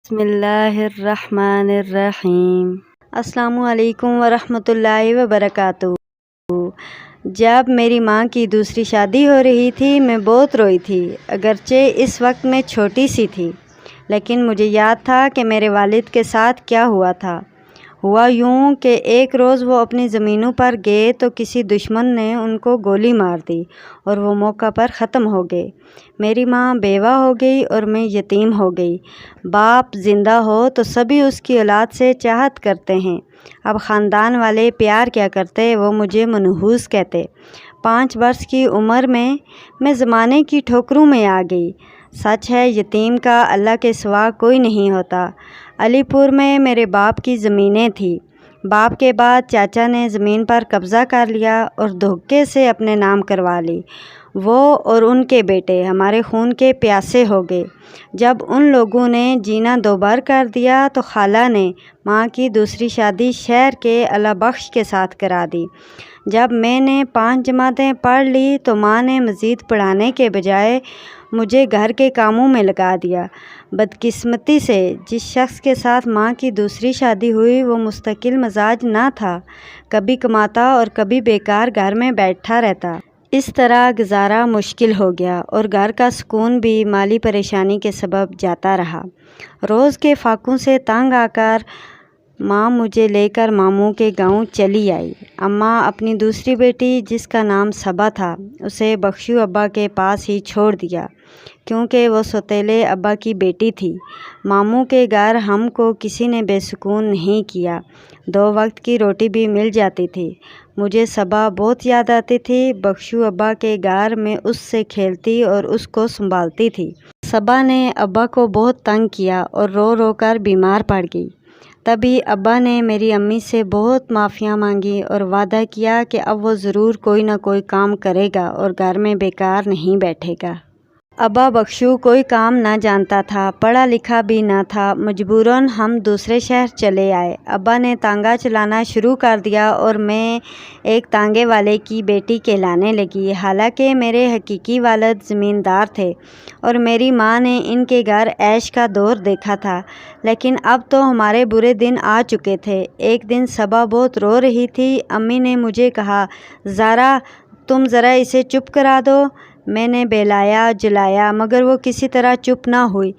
بسم اللہ الرحمن الرحیم۔ السلام علیکم ورحمۃ اللہ وبرکاتہ۔ جب میری ماں کی دوسری شادی ہو رہی تھی میں بہت روئی تھی، اگرچہ اس وقت میں چھوٹی سی تھی، لیکن مجھے یاد تھا کہ میرے والد کے ساتھ کیا ہوا تھا۔ ہوا یوں کہ ایک روز وہ اپنی زمینوں پر گئے تو کسی دشمن نے ان کو گولی مار دی اور وہ موقع پر ختم ہو گئے۔ میری ماں بیوہ ہو گئی اور میں یتیم ہو گئی۔ باپ زندہ ہو تو سبھی اس کی اولاد سے چاہت کرتے ہیں، اب خاندان والے پیار کیا کرتے، وہ مجھے منحوس کہتے۔ 5 برس کی عمر میں زمانے کی ٹھوکروں میں آ گئی۔ سچ ہے یتیم کا اللہ کے سوا کوئی نہیں ہوتا۔ علی پور میں میرے باپ کی زمینیں تھیں۔ باپ کے بعد چاچا نے زمین پر قبضہ کر لیا اور دھوکے سے اپنے نام کروا لی۔ وہ اور ان کے بیٹے ہمارے خون کے پیاسے ہو گئے۔ جب ان لوگوں نے جینا دوبار کر دیا تو خالہ نے ماں کی دوسری شادی شہر کے اللہ بخش کے ساتھ کرا دی۔ جب میں نے 5 جماعتیں پڑھ لی تو ماں نے مزید پڑھانے کے بجائے مجھے گھر کے کاموں میں لگا دیا۔ بدقسمتی سے جس شخص کے ساتھ ماں کی دوسری شادی ہوئی وہ مستقل مزاج نہ تھا، کبھی کماتا اور کبھی بیکار گھر میں بیٹھا رہتا۔ اس طرح گزارا مشکل ہو گیا اور گھر کا سکون بھی مالی پریشانی کے سبب جاتا رہا۔ روز کے فاقوں سے تنگ آ کر ماں مجھے لے کر ماموں کے گاؤں چلی آئی۔ اماں اپنی دوسری بیٹی جس کا نام صبا تھا اسے بخشو ابا کے پاس ہی چھوڑ دیا، کیونکہ وہ سوتیلے ابا کی بیٹی تھی۔ ماموں کے گھر ہم کو کسی نے بے سکون نہیں کیا، 2 وقت کی روٹی بھی مل جاتی تھی۔ مجھے صبا بہت یاد آتی تھی۔ بخشو ابا کے گھر میں اس سے کھیلتی اور اس کو سنبھالتی تھی۔ صبا نے ابا کو بہت تنگ کیا اور رو رو کر بیمار پڑ گئی۔ تبھی ابا نے میری امی سے بہت معافیاں مانگی اور وعدہ کیا کہ اب وہ ضرور کوئی نہ کوئی کام کرے گا اور گھر میں بیکار نہیں بیٹھے گا۔ ابا بخشو کوئی کام نہ جانتا تھا، پڑھا لکھا بھی نہ تھا۔ مجبوراً ہم دوسرے شہر چلے آئے۔ ابا نے تانگا چلانا شروع کر دیا اور میں ایک تانگے والے کی بیٹی کہلانے لگی، حالانکہ میرے حقیقی والد زمیندار تھے اور میری ماں نے ان کے گھر عیش کا دور دیکھا تھا، لیکن اب تو ہمارے برے دن آ چکے تھے۔ ایک دن صبا بہت رو رہی تھی۔ امی نے مجھے کہا، زارا تم ذرا اسے چپ کرا دو۔ میں نے بہلایا جلایا مگر وہ کسی طرح چپ نہ ہوئی۔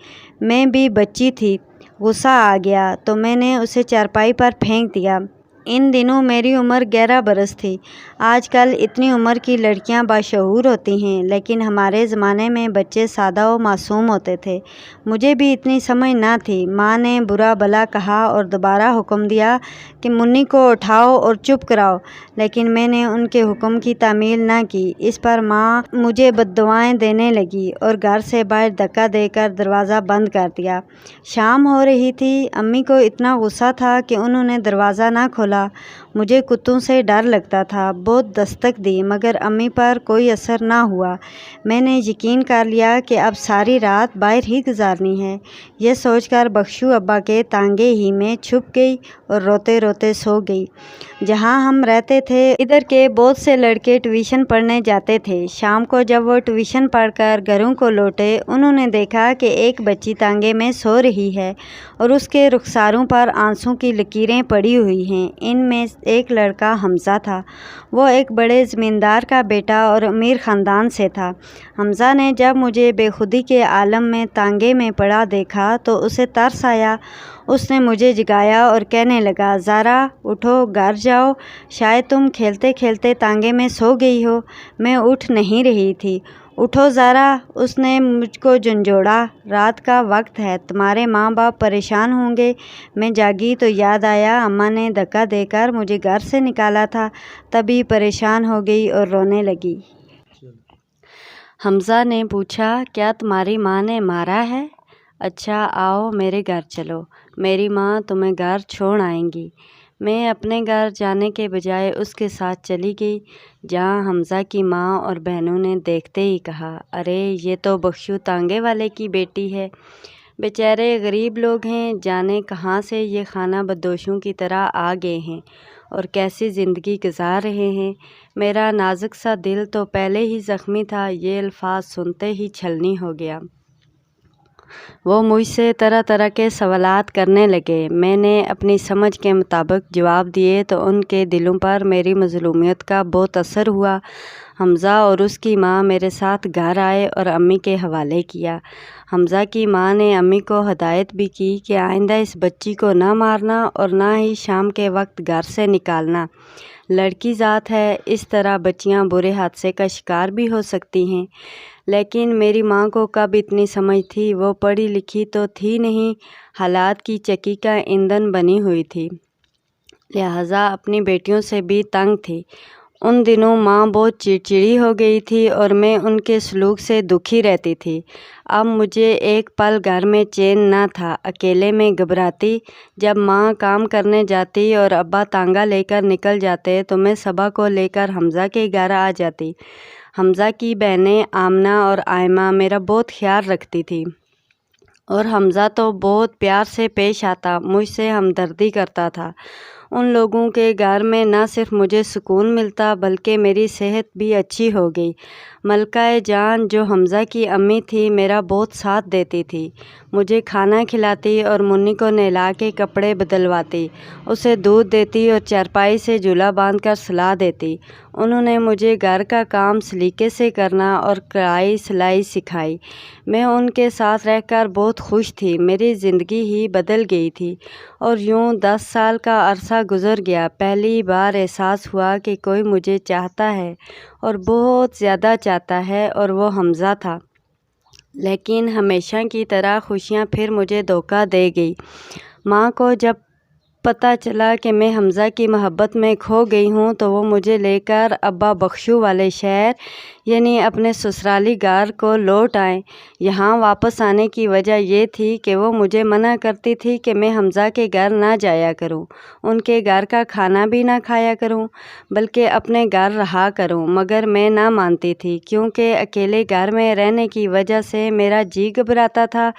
میں بھی بچی تھی، غصہ آ گیا تو میں نے اسے چارپائی پر پھینک دیا۔ ان دنوں میری عمر 11 برس تھی۔ آج کل اتنی عمر کی لڑکیاں باشعور ہوتی ہیں، لیکن ہمارے زمانے میں بچے سادہ و معصوم ہوتے تھے۔ مجھے بھی اتنی سمجھ نہ تھی۔ ماں نے برا بھلا کہا اور دوبارہ حکم دیا کہ منی کو اٹھاؤ اور چپ کراؤ، لیکن میں نے ان کے حکم کی تعمیل نہ کی۔ اس پر ماں مجھے بددعائیں دینے لگی اور گھر سے باہر دھکا دے کر دروازہ بند کر دیا۔ شام ہو رہی تھی۔ امی کو اتنا غصہ تھا کہ انہوں نے دروازہ نہ کھولا۔ مجھے کتوں سے ڈر لگتا تھا، بہت دستک دی مگر امی پر کوئی اثر نہ ہوا۔ میں نے یقین کر لیا کہ اب ساری رات باہر ہی گزارنی ہے۔ یہ سوچ کر بخشو ابا کے تانگے ہی میں چھپ گئی اور روتے روتے سو گئی۔ جہاں ہم رہتے تھے ادھر کے بہت سے لڑکے ٹیوشن پڑھنے جاتے تھے۔ شام کو جب وہ ٹیوشن پڑھ کر گھروں کو لوٹے انہوں نے دیکھا کہ ایک بچی تانگے میں سو رہی ہے اور اس کے رخساروں پر آنسوں کی لکیریں پڑی ہوئی ہیں۔ ان میں ایک لڑکا حمزہ تھا۔ وہ ایک بڑے زمیندار کا بیٹا اور امیر خاندان سے تھا۔ حمزہ نے جب مجھے بے خودی کے عالم میں تانگے میں پڑا دیکھا تو اسے ترس آیا۔ اس نے مجھے جگایا اور کہنے لگا، زارا اٹھو، گھر جاؤ، شاید تم کھیلتے کھیلتے تانگے میں سو گئی ہو۔ میں اٹھ نہیں رہی تھی۔ اٹھو زارا، اس نے مجھ کو جھنجھوڑا، رات کا وقت ہے، تمہارے ماں باپ پریشان ہوں گے۔ میں جاگی تو یاد آیا اماں نے دھکا دے کر مجھے گھر سے نکالا تھا، تبھی پریشان ہو گئی اور رونے لگی۔ حمزہ نے پوچھا، کیا تمہاری ماں نے مارا ہے؟ اچھا آؤ میرے گھر چلو، میری ماں تمہیں گھر چھوڑ آئیں گی۔ میں اپنے گھر جانے کے بجائے اس کے ساتھ چلی گئی، جہاں حمزہ کی ماں اور بہنوں نے دیکھتے ہی کہا، ارے یہ تو بخشو تانگے والے کی بیٹی ہے۔ بیچارے غریب لوگ ہیں، جانے کہاں سے یہ خانہ بدوشوں کی طرح آ گئے ہیں اور کیسی زندگی گزار رہے ہیں۔ میرا نازک سا دل تو پہلے ہی زخمی تھا، یہ الفاظ سنتے ہی چھلنی ہو گیا۔ وہ مجھ سے طرح طرح کے سوالات کرنے لگے۔ میں نے اپنی سمجھ کے مطابق جواب دیے تو ان کے دلوں پر میری مظلومیت کا بہت اثر ہوا۔ حمزہ اور اس کی ماں میرے ساتھ گھر آئے اور امی کے حوالے کیا۔ حمزہ کی ماں نے امی کو ہدایت بھی کی کہ آئندہ اس بچی کو نہ مارنا اور نہ ہی شام کے وقت گھر سے نکالنا۔ لڑکی ذات ہے، اس طرح بچیاں برے حادثے کا شکار بھی ہو سکتی ہیں۔ لیکن میری ماں کو کب اتنی سمجھ تھی، وہ پڑھی لکھی تو تھی نہیں، حالات کی چکی کا ایندھن بنی ہوئی تھی، لہٰذا اپنی بیٹیوں سے بھی تنگ تھی۔ ان دنوں ماں بہت چڑچڑی ہو گئی تھی اور میں ان کے سلوک سے دکھی رہتی تھی۔ اب مجھے ایک پل گھر میں چین نہ تھا، اکیلے میں گھبراتی۔ جب ماں کام کرنے جاتی اور ابا تانگا لے کر نکل جاتے تو میں صبا کو لے کر حمزہ کے گھر آ جاتی۔ حمزہ کی بہنیں آمنہ اور آئمہ میرا بہت خیال رکھتی تھی اور حمزہ تو بہت پیار سے پیش آتا، مجھ سے ہمدردی کرتا تھا۔ ان لوگوں کے گھر میں نہ صرف مجھے سکون ملتا بلکہ میری صحت بھی اچھی ہو گئی۔ ملکہ جان جو حمزہ کی امی تھی میرا بہت ساتھ دیتی تھی، مجھے کھانا کھلاتی اور منی کو نہلا کے کپڑے بدلواتی، اسے دودھ دیتی اور چارپائی سے جھولا باندھ کر سلا دیتی۔ انہوں نے مجھے گھر کا کام سلیقے سے کرنا اور کڑھائی سلائی سکھائی۔ میں ان کے ساتھ رہ کر بہت خوش تھی، میری زندگی ہی بدل گئی تھی۔ اور یوں 10 سال کا عرصہ گزر گیا۔ پہلی بار احساس ہوا کہ کوئی مجھے چاہتا ہے اور بہت زیادہ چاہتا ہے، اور وہ حمزہ تھا۔ لیکن ہمیشہ کی طرح خوشیاں پھر مجھے دھوکہ دے گئی۔ ماں کو جب پتہ چلا کہ میں حمزہ کی محبت میں کھو گئی ہوں تو وہ مجھے لے کر ابا بخشو والے شہر یعنی اپنے سسرالی گھر کو لوٹ آئیں۔ یہاں واپس آنے کی وجہ یہ تھی کہ وہ مجھے منع کرتی تھی کہ میں حمزہ کے گھر نہ جایا کروں، ان کے گھر کا کھانا بھی نہ کھایا کروں، بلکہ اپنے گھر رہا کروں، مگر میں نہ مانتی تھی کیونکہ اکیلے گھر میں رہنے کی وجہ سے میرا جی گھبراتا تھا۔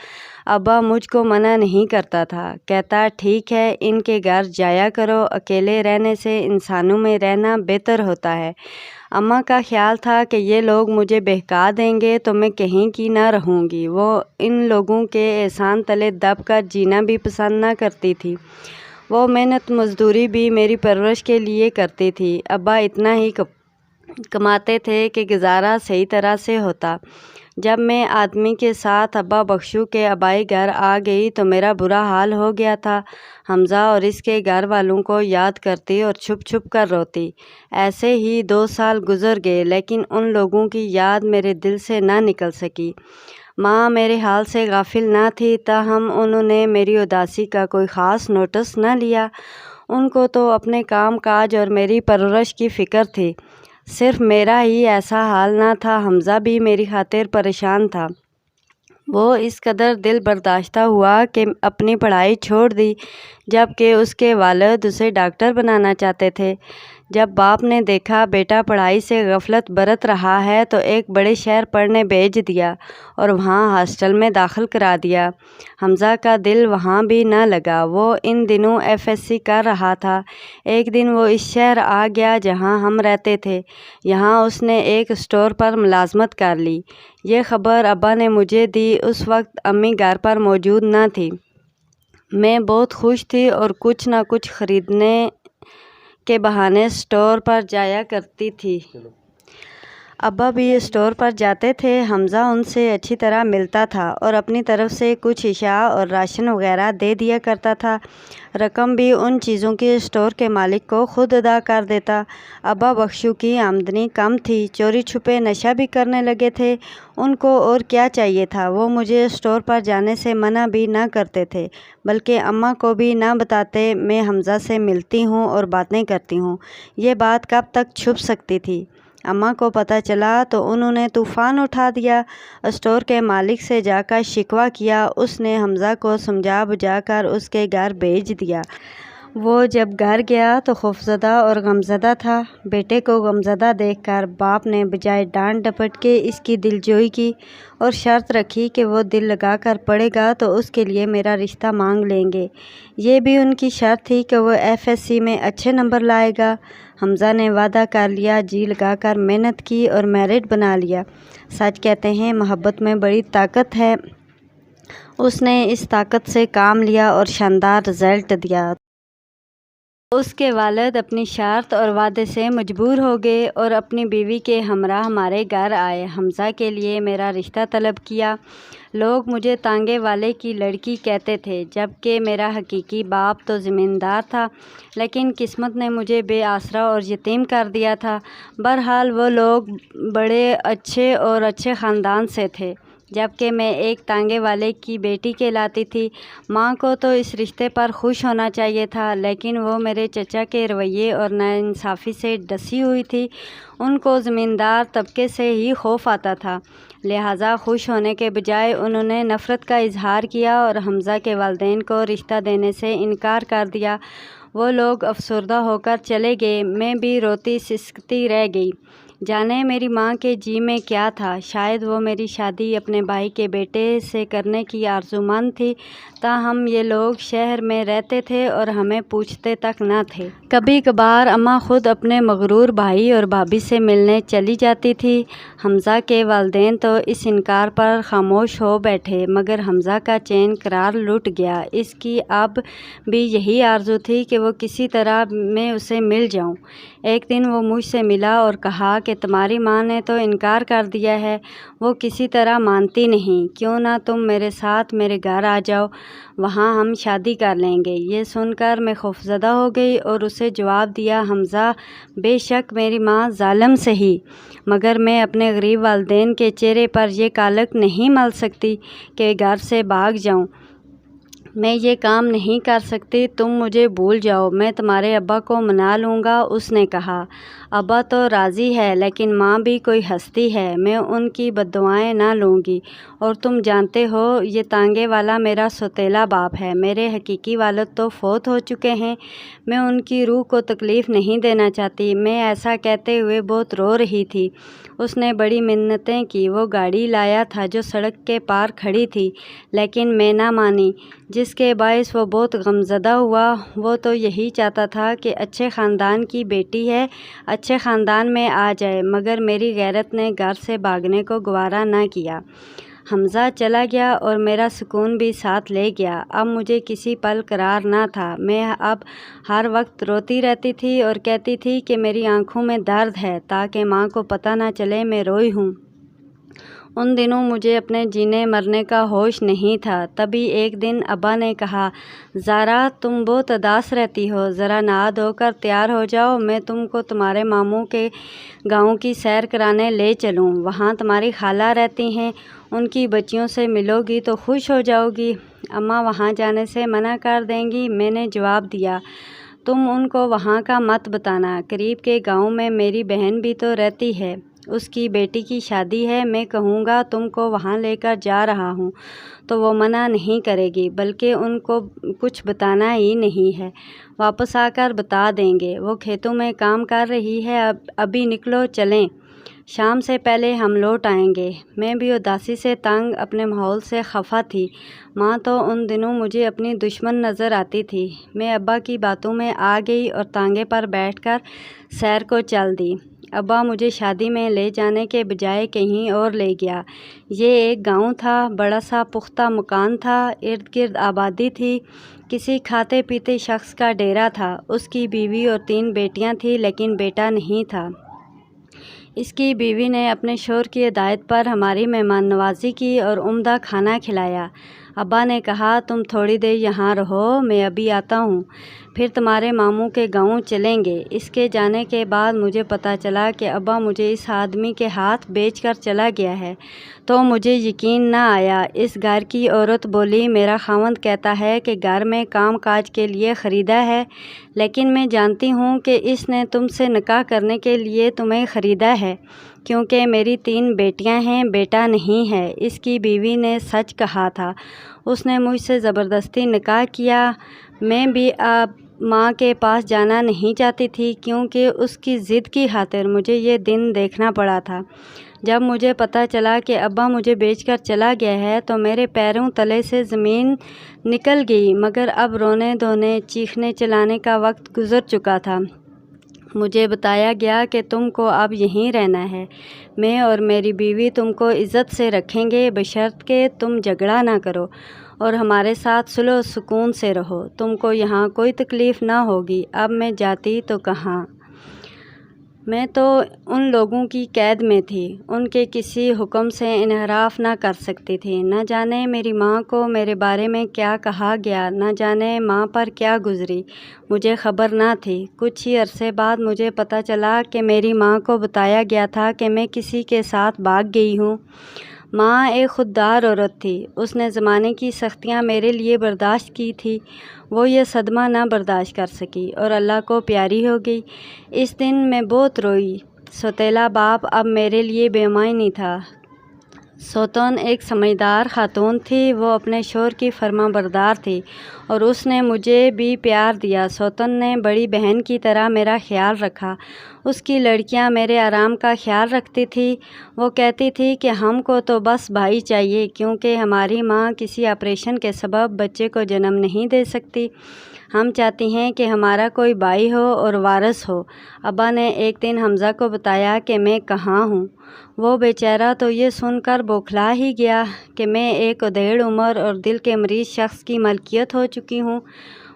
ابا مجھ کو منع نہیں کرتا تھا، کہتا ٹھیک ہے ان کے گھر جایا کرو، اکیلے رہنے سے انسانوں میں رہنا بہتر ہوتا ہے۔ اماں کا خیال تھا کہ یہ لوگ مجھے بہکا دیں گے تو میں کہیں کی نہ رہوں گی۔ وہ ان لوگوں کے احسان تلے دب کر جینا بھی پسند نہ کرتی تھی۔ وہ محنت مزدوری بھی میری پرورش کے لیے کرتی تھی۔ ابا اتنا ہی کماتے تھے کہ گزارا صحیح طرح سے ہوتا۔ جب میں آدمی کے ساتھ ابا بخشو کے آبائی گھر آ گئی تو میرا برا حال ہو گیا تھا۔ حمزہ اور اس کے گھر والوں کو یاد کرتی اور چھپ چھپ کر روتی۔ ایسے ہی 2 سال گزر گئے لیکن ان لوگوں کی یاد میرے دل سے نہ نکل سکی۔ ماں میرے حال سے غافل نہ تھی، تاہم انہوں نے میری اداسی کا کوئی خاص نوٹس نہ لیا۔ ان کو تو اپنے کام کاج اور میری پرورش کی فکر تھی۔ صرف میرا ہی ایسا حال نہ تھا، حمزہ بھی میری خاطر پریشان تھا۔ وہ اس قدر دل برداشتہ ہوا کہ اپنی پڑھائی چھوڑ دی، جبکہ اس کے والد اسے ڈاکٹر بنانا چاہتے تھے۔ جب باپ نے دیکھا بیٹا پڑھائی سے غفلت برت رہا ہے تو ایک بڑے شہر پڑھنے بھیج دیا اور وہاں ہاسٹل میں داخل کرا دیا۔ حمزہ کا دل وہاں بھی نہ لگا، وہ ان دنوں FSC کر رہا تھا۔ ایک دن وہ اس شہر آ گیا جہاں ہم رہتے تھے۔ یہاں اس نے ایک اسٹور پر ملازمت کر لی۔ یہ خبر ابا نے مجھے دی، اس وقت امی گھر پر موجود نہ تھی۔ میں بہت خوش تھی اور کچھ نہ کچھ خریدنے کے بہانے اسٹور پر جایا کرتی تھی۔ ابا بھی اسٹور پر جاتے تھے۔ حمزہ ان سے اچھی طرح ملتا تھا اور اپنی طرف سے کچھ اشیاء اور راشن وغیرہ دے دیا کرتا تھا۔ رقم بھی ان چیزوں کی اسٹور کے مالک کو خود ادا کر دیتا۔ ابا بخشو کی آمدنی کم تھی، چوری چھپے نشہ بھی کرنے لگے تھے۔ ان کو اور کیا چاہیے تھا، وہ مجھے اسٹور پر جانے سے منع بھی نہ کرتے تھے، بلکہ اماں کو بھی نہ بتاتے میں حمزہ سے ملتی ہوں اور باتیں کرتی ہوں۔ یہ بات کب تک چھپ سکتی تھی؟ اماں کو پتہ چلا تو انہوں نے طوفان اٹھا دیا۔ اسٹور کے مالک سے جا کر شکوہ کیا، اس نے حمزہ کو سمجھا بجھا کر اس کے گھر بھیج دیا۔ وہ جب گھر گیا تو خوفزدہ اور غمزدہ تھا۔ بیٹے کو غمزدہ دیکھ کر باپ نے بجائے ڈانٹ ڈپٹ کے اس کی دلجوئی کی اور شرط رکھی کہ وہ دل لگا کر پڑھے گا تو اس کے لیے میرا رشتہ مانگ لیں گے۔ یہ بھی ان کی شرط تھی کہ وہ FSC میں اچھے نمبر لائے گا۔ حمزہ نے وعدہ کر لیا، جی لگا کر محنت کی اور میرٹ بنا لیا۔ سچ کہتے ہیں محبت میں بڑی طاقت ہے اس نے اس طاقت سے کام لیا اور شاندار رزلٹ دیا۔ اس کے والد اپنی شرط اور وعدے سے مجبور ہو گئے اور اپنی بیوی کے ہمراہ ہمارے گھر آئے۔ حمزہ کے لیے میرا رشتہ طلب کیا۔ لوگ مجھے تانگے والے کی لڑکی کہتے تھے، جبکہ میرا حقیقی باپ تو زمیندار تھا، لیکن قسمت نے مجھے بے آسرا اور یتیم کر دیا تھا۔ بہرحال وہ لوگ بڑے اچھے خاندان سے تھے، جبکہ میں ایک تانگے والے کی بیٹی کہلاتی تھی۔ ماں کو تو اس رشتے پر خوش ہونا چاہیے تھا، لیکن وہ میرے چچا کے رویے اور ناانصافی سے ڈسی ہوئی تھی۔ ان کو زمیندار طبقے سے ہی خوف آتا تھا، لہٰذا خوش ہونے کے بجائے انہوں نے نفرت کا اظہار کیا اور حمزہ کے والدین کو رشتہ دینے سے انکار کر دیا۔ وہ لوگ افسردہ ہو کر چلے گئے، میں بھی روتی سسکتی رہ گئی۔ جانے میری ماں کے جی میں کیا تھا، شاید وہ میری شادی اپنے بھائی کے بیٹے سے کرنے کی آرزومند تھی۔ تاہم یہ لوگ شہر میں رہتے تھے اور ہمیں پوچھتے تک نہ تھے۔ کبھی کبھار اماں خود اپنے مغرور بھائی اور بھابھی سے ملنے چلی جاتی تھی۔ حمزہ کے والدین تو اس انکار پر خاموش ہو بیٹھے، مگر حمزہ کا چین قرار لٹ گیا۔ اس کی اب بھی یہی آرزو تھی کہ وہ کسی طرح میں اسے مل جاؤں۔ ایک دن وہ مجھ سے ملا اور کہا کہ تمہاری ماں نے تو انکار کر دیا ہے، وہ کسی طرح مانتی نہیں، کیوں نہ تم میرے ساتھ میرے گھر آ جاؤ، وہاں ہم شادی کر لیں گے۔ یہ سن کر میں خوفزدہ ہو گئی اور اسے جواب دیا، حمزہ، بے شک میری ماں ظالم سہی، مگر میں اپنے غریب والدین کے چہرے پر یہ کالک نہیں مل سکتی کہ گھر سے بھاگ جاؤں۔ میں یہ کام نہیں کر سکتی، تم مجھے بھول جاؤ، میں تمہارے ابا کو منا لوں گا۔ اس نے کہا، ابا تو راضی ہے، لیکن ماں بھی کوئی ہستی ہے، میں ان کی بددعائیں نہ لوں گی، اور تم جانتے ہو یہ تانگے والا میرا سوتیلا باپ ہے، میرے حقیقی والد تو فوت ہو چکے ہیں، میں ان کی روح کو تکلیف نہیں دینا چاہتی۔ میں ایسا کہتے ہوئے بہت رو رہی تھی۔ اس نے بڑی منتیں کی، وہ گاڑی لایا تھا جو سڑک کے پار کھڑی تھی، لیکن میں نہ مانی، جس کے باعث وہ بہت غمزدہ ہوا۔ وہ تو یہی چاہتا تھا کہ اچھے خاندان کی بیٹی ہے، اچھے خاندان میں آ جائے، مگر میری غیرت نے گھر سے بھاگنے کو گوارا نہ کیا۔ حمزہ چلا گیا اور میرا سکون بھی ساتھ لے گیا۔ اب مجھے کسی پل قرار نہ تھا، میں اب ہر وقت روتی رہتی تھی اور کہتی تھی کہ میری آنکھوں میں درد ہے، تاکہ ماں کو پتہ نہ چلے میں روئی ہوں۔ ان دنوں مجھے اپنے جینے مرنے کا ہوش نہیں تھا۔ تبھی ایک دن ابا نے کہا، زارا، تم بہت اداس رہتی ہو، ذرا نہا دھو کر تیار ہو جاؤ، میں تم کو تمہارے ماموں کے گاؤں کی سیر کرانے لے چلوں، وہاں تمہاری خالہ رہتی ہیں، ان کی بچیوں سے ملو گی تو خوش ہو جاؤ گی، اماں وہاں جانے سے منع کر دیں گی۔ میں نے جواب دیا، تم ان کو وہاں کا مت بتانا، قریب کے گاؤں میں میری بہن بھی تو رہتی ہے، اس کی بیٹی کی شادی ہے، میں کہوں گا تم کو وہاں لے کر جا رہا ہوں تو وہ منع نہیں کرے گی، بلکہ ان کو کچھ بتانا ہی نہیں ہے، واپس آ کر بتا دیں گے، وہ کھیتوں میں کام کر رہی ہے، ابھی نکلو چلیں، شام سے پہلے ہم لوٹ آئیں گے۔ میں بھی اداسی سے تنگ، اپنے ماحول سے خفا تھی۔ ماں تو ان دنوں مجھے اپنی دشمن نظر آتی تھی۔ میں ابا کی باتوں میں آ گئی اور تانگے پر بیٹھ کر سیر کو چل دی۔ ابا مجھے شادی میں لے جانے کے بجائے کہیں اور لے گیا۔ یہ ایک گاؤں تھا، بڑا سا پختہ مکان تھا، ارد گرد آبادی تھی، کسی کھاتے پیتے شخص کا ڈیرا تھا، اس کی بیوی اور 3 بیٹیاں تھیں، لیکن بیٹا نہیں تھا۔ اس کی بیوی نے اپنے شوہر کی ہدایت پر ہماری مہمان نوازی کی اور عمدہ کھانا کھلایا۔ ابا نے کہا، تم تھوڑی دیر یہاں رہو، میں ابھی آتا ہوں، پھر تمہارے ماموں کے گاؤں چلیں گے۔ اس کے جانے کے بعد مجھے پتہ چلا کہ ابا مجھے اس آدمی کے ہاتھ بیچ کر چلا گیا ہے، تو مجھے یقین نہ آیا۔ اس گھر کی عورت بولی، میرا خاوند کہتا ہے کہ گھر میں کام کاج کے لیے خریدا ہے، لیکن میں جانتی ہوں کہ اس نے تم سے نکاح کرنے کے لیے تمہیں خریدا ہے، کیونکہ میری 3 بیٹیاں ہیں، بیٹا نہیں ہے۔ اس کی بیوی نے سچ کہا تھا، اس نے مجھ سے زبردستی نکاح کیا۔ میں بھی اب ماں کے پاس جانا نہیں چاہتی تھی، کیونکہ اس کی ضد کی خاطر مجھے یہ دن دیکھنا پڑا تھا۔ جب مجھے پتہ چلا کہ ابا مجھے بیچ کر چلا گیا ہے تو میرے پیروں تلے سے زمین نکل گئی، مگر اب رونے دھونے چیخنے چلانے کا وقت گزر چکا تھا۔ مجھے بتایا گیا کہ تم کو اب یہیں رہنا ہے، میں اور میری بیوی تم کو عزت سے رکھیں گے، بشرط کہ تم جھگڑا نہ کرو۔ اور ہمارے ساتھ صلح و سکون سے رہو، تم کو یہاں کوئی تکلیف نہ ہوگی۔ اب میں جاتی تو کہاں، میں تو ان لوگوں کی قید میں تھی، ان کے کسی حکم سے انحراف نہ کر سکتی تھی۔ نہ جانے میری ماں کو میرے بارے میں کیا کہا گیا، نہ جانے ماں پر کیا گزری، مجھے خبر نہ تھی۔ کچھ ہی عرصے بعد مجھے پتہ چلا کہ میری ماں کو بتایا گیا تھا کہ میں کسی کے ساتھ بھاگ گئی ہوں۔ ماں ایک خوددار عورت تھی، اس نے زمانے کی سختیاں میرے لیے برداشت کی تھی، وہ یہ صدمہ نہ برداشت کر سکی اور اللہ کو پیاری ہو گئی۔ اس دن میں بہت روئی۔ سوتیلا باپ اب میرے لیے بے معنی تھا۔ سوتن ایک سمجھدار خاتون تھی، وہ اپنے شوہر کی فرما بردار تھی اور اس نے مجھے بھی پیار دیا۔ سوتن نے بڑی بہن کی طرح میرا خیال رکھا۔ اس کی لڑکیاں میرے آرام کا خیال رکھتی تھی، وہ کہتی تھی کہ ہم کو تو بس بھائی چاہیے، کیونکہ ہماری ماں کسی آپریشن کے سبب بچے کو جنم نہیں دے سکتی۔ ہم چاہتی ہیں کہ ہمارا کوئی بھائی ہو اور وارث ہو۔ ابا نے ایک دن حمزہ کو بتایا کہ میں کہاں ہوں۔ وہ بیچارہ تو یہ سن کر بوکھلا ہی گیا کہ میں ایک ادھیڑ عمر اور دل کے مریض شخص کی ملکیت ہو چکی ہوں۔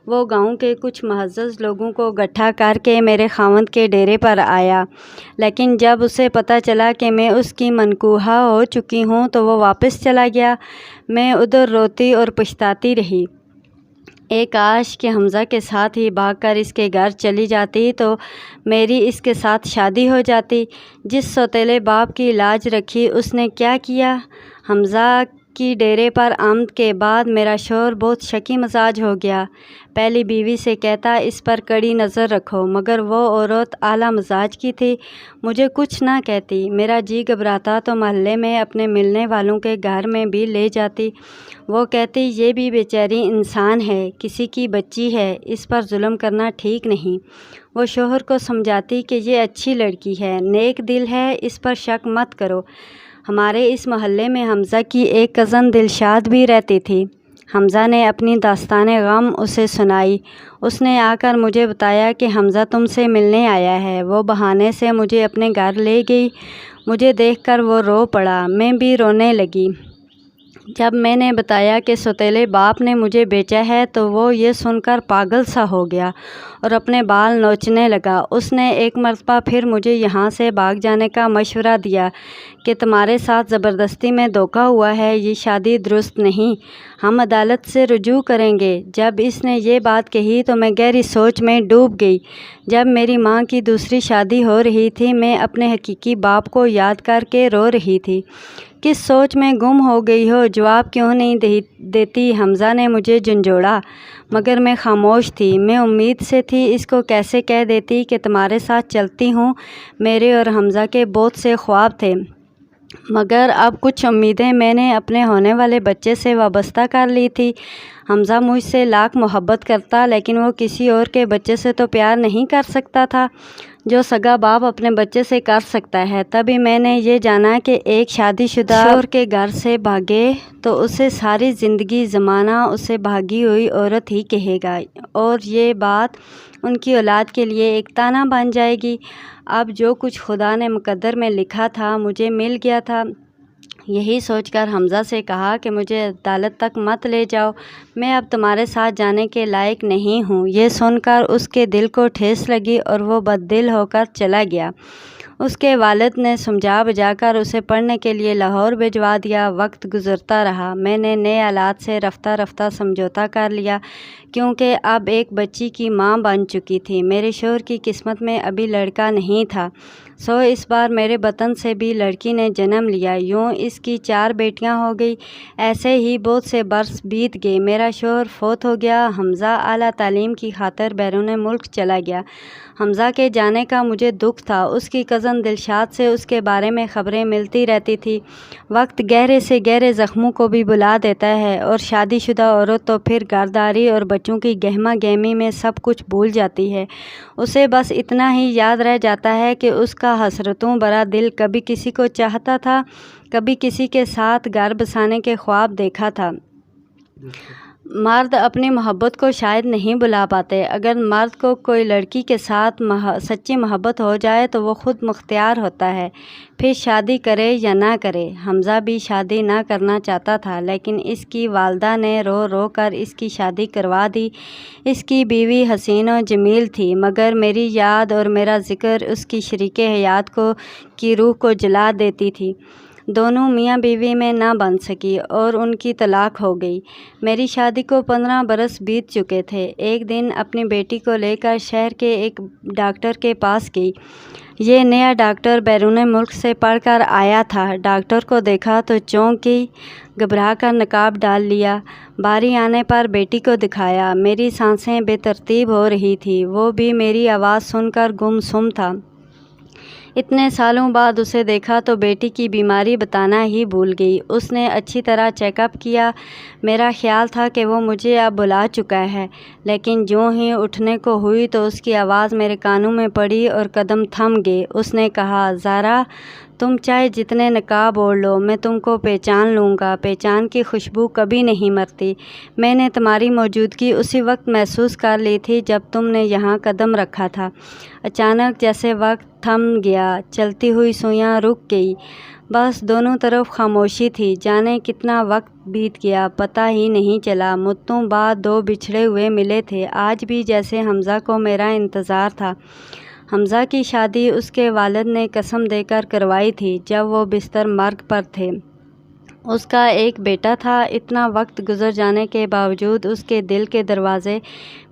وہ گاؤں کے کچھ معزز لوگوں کو اکٹھا کر کے میرے خاوند کے ڈیرے پر آیا، لیکن جب اسے پتہ چلا کہ میں اس کی منکوحہ ہو چکی ہوں تو وہ واپس چلا گیا۔ میں ادھر روتی اور پچھتاتی رہی۔ کاش کہ حمزہ کے ساتھ ہی بھاگ کر اس کے گھر چلی جاتی تو میری اس کے ساتھ شادی ہو جاتی۔ جس سوتیلے باپ کی لاج رکھی اس نے کیا کیا؟ حمزہ کی ڈیرے پر آمد کے بعد میرا شوہر بہت شکی مزاج ہو گیا۔ پہلی بیوی سے کہتا اس پر کڑی نظر رکھو، مگر وہ عورت اعلیٰ مزاج کی تھی، مجھے کچھ نہ کہتی۔ میرا جی گھبراتا تو محلے میں اپنے ملنے والوں کے گھر میں بھی لے جاتی۔ وہ کہتی یہ بھی بیچاری انسان ہے، کسی کی بچی ہے، اس پر ظلم کرنا ٹھیک نہیں۔ وہ شوہر کو سمجھاتی کہ یہ اچھی لڑکی ہے، نیک دل ہے، اس پر شک مت کرو۔ ہمارے اس محلے میں حمزہ کی ایک کزن دلشاد بھی رہتی تھی۔ حمزہ نے اپنی داستان غم اسے سنائی۔ اس نے آ کر مجھے بتایا کہ حمزہ تم سے ملنے آیا ہے۔ وہ بہانے سے مجھے اپنے گھر لے گئی۔ مجھے دیکھ کر وہ رو پڑا، میں بھی رونے لگی۔ جب میں نے بتایا کہ سوتیلے باپ نے مجھے بیچا ہے تو وہ یہ سن کر پاگل سا ہو گیا اور اپنے بال نوچنے لگا۔ اس نے ایک مرتبہ پھر مجھے یہاں سے بھاگ جانے کا مشورہ دیا کہ تمہارے ساتھ زبردستی میں دھوکہ ہوا ہے، یہ شادی درست نہیں، ہم عدالت سے رجوع کریں گے۔ جب اس نے یہ بات کہی تو میں گہری سوچ میں ڈوب گئی۔ جب میری ماں کی دوسری شادی ہو رہی تھی میں اپنے حقیقی باپ کو یاد کر کے رو رہی تھی۔ کس سوچ میں گم ہو گئی ہو، جواب کیوں نہیں دیتی؟ حمزہ نے مجھے جھنجھوڑا، مگر میں خاموش تھی۔ میں امید سے تھی اس کو کیسے کہہ دیتی کہ تمہارے ساتھ چلتی ہوں۔ میرے اور حمزہ کے بہت سے خواب تھے، مگر اب کچھ امیدیں میں نے اپنے ہونے والے بچے سے وابستہ کر لی تھی۔ حمزہ مجھ سے لاکھ محبت کرتا، لیکن وہ کسی اور کے بچے سے تو پیار نہیں کر سکتا تھا جو سگا باپ اپنے بچے سے کر سکتا ہے۔ تبھی میں نے یہ جانا کہ ایک شادی شدہ شوہر کے گھر سے بھاگے تو اسے ساری زندگی زمانہ اسے بھاگی ہوئی عورت ہی کہے گا، اور یہ بات ان کی اولاد کے لیے ایک طعنہ بن جائے گی۔ اب جو کچھ خدا نے مقدر میں لکھا تھا مجھے مل گیا تھا۔ یہی سوچ کر حمزہ سے کہا کہ مجھے عدالت تک مت لے جاؤ، میں اب تمہارے ساتھ جانے کے لائق نہیں ہوں۔ یہ سن کر اس کے دل کو ٹھیس لگی اور وہ بد دل ہو کر چلا گیا۔ اس کے والد نے سمجھا بجھا کر اسے پڑھنے کے لیے لاہور بھجوا دیا۔ وقت گزرتا رہا، میں نے نئے حالات سے رفتہ رفتہ سمجھوتا کر لیا، کیونکہ اب ایک بچی کی ماں بن چکی تھی۔ میرے شوہر کی قسمت میں ابھی لڑکا نہیں تھا، سو اس بار میرے بطن سے بھی لڑکی نے جنم لیا۔ یوں اس کی 4 بیٹیاں ہو گئی۔ ایسے ہی بہت سے برس بیت گئے۔ میرا شوہر فوت ہو گیا۔ حمزہ اعلیٰ تعلیم کی خاطر بیرون ملک چلا گیا۔ حمزہ کے جانے کا مجھے دکھ تھا۔ اس کی کزن دلشاد سے اس کے بارے میں خبریں ملتی رہتی تھی۔ وقت گہرے سے گہرے زخموں کو بھی بھلا دیتا ہے، اور شادی شدہ عورت تو پھر گھرداری اور بچوں کی گہما گہمی میں سب کچھ بھول جاتی ہے۔ اسے بس اتنا ہی یاد رہ جاتا ہے کہ اس کا حسرتوں بھرا دل کبھی کسی کو چاہتا تھا، کبھی کسی کے ساتھ گھر بسانے کے خواب دیکھا تھا، مرد اپنی محبت کو شاید نہیں بلا پاتے۔ اگر مرد کو کوئی لڑکی کے ساتھ سچی محبت ہو جائے تو وہ خود مختار ہوتا ہے، پھر شادی کرے یا نہ کرے۔ حمزہ بھی شادی نہ کرنا چاہتا تھا، لیکن اس کی والدہ نے رو رو کر اس کی شادی کروا دی۔ اس کی بیوی حسین و جمیل تھی، مگر میری یاد اور میرا ذکر اس کی شریک حیات کی روح کو جلا دیتی تھی۔ دونوں میاں بیوی میں نہ بن سکی اور ان کی طلاق ہو گئی۔ میری شادی کو 15 برس بیت چکے تھے۔ ایک دن اپنی بیٹی کو لے کر شہر کے ایک ڈاکٹر کے پاس گئی۔ یہ نیا ڈاکٹر بیرون ملک سے پڑھ کر آیا تھا۔ ڈاکٹر کو دیکھا تو چونک گئی، گھبرا کر نقاب ڈال لیا۔ باری آنے پر بیٹی کو دکھایا۔ میری سانسیں بے ترتیب ہو رہی تھی، وہ بھی میری آواز سن کر گم سم تھا۔ اتنے سالوں بعد اسے دیکھا تو بیٹی کی بیماری بتانا ہی بھول گئی۔ اس نے اچھی طرح چیک اپ کیا۔ میرا خیال تھا کہ وہ مجھے اب بلا چکا ہے، لیکن جوں ہی اٹھنے کو ہوئی تو اس کی آواز میرے کانوں میں پڑی اور قدم تھم گئے۔ اس نے کہا، زہرا، تم چاہے جتنے نقاب اوڑھ لو، میں تم کو پہچان لوں گا۔ پہچان کی خوشبو کبھی نہیں مرتی۔ میں نے تمہاری موجودگی اسی وقت محسوس کر لی تھی جب تم نے یہاں قدم رکھا تھا۔ اچانک جیسے وقت تھم گیا، چلتی ہوئی سوئیاں رک گئی، بس دونوں طرف خاموشی تھی۔ جانے کتنا وقت بیت گیا، پتہ ہی نہیں چلا۔ مدتوں بعد دو بچھڑے ہوئے ملے تھے، آج بھی جیسے حمزہ کو میرا انتظار تھا۔ حمزہ کی شادی اس کے والد نے قسم دے کر کروائی تھی جب وہ بستر مرگ پر تھے۔ اس کا ایک بیٹا تھا۔ اتنا وقت گزر جانے کے باوجود اس کے دل کے دروازے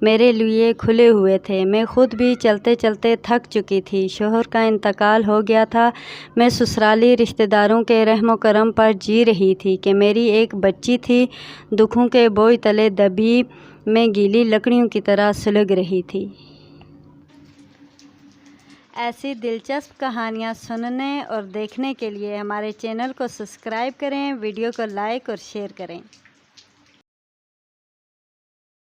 میرے لیے کھلے ہوئے تھے۔ میں خود بھی چلتے چلتے تھک چکی تھی۔ شوہر کا انتقال ہو گیا تھا۔ میں سسرالی رشتہ داروں کے رحم و کرم پر جی رہی تھی کہ میری ایک بچی تھی، دکھوں کے بوجھ تلے دبی میں گیلی لکڑیوں کی طرح سلگ رہی تھی۔ ایسی دلچسپ کہانیاں سننے اور دیکھنے کے لیے ہمارے چینل کو سبسکرائب کریں، ویڈیو کو لائک اور شیئر کریں۔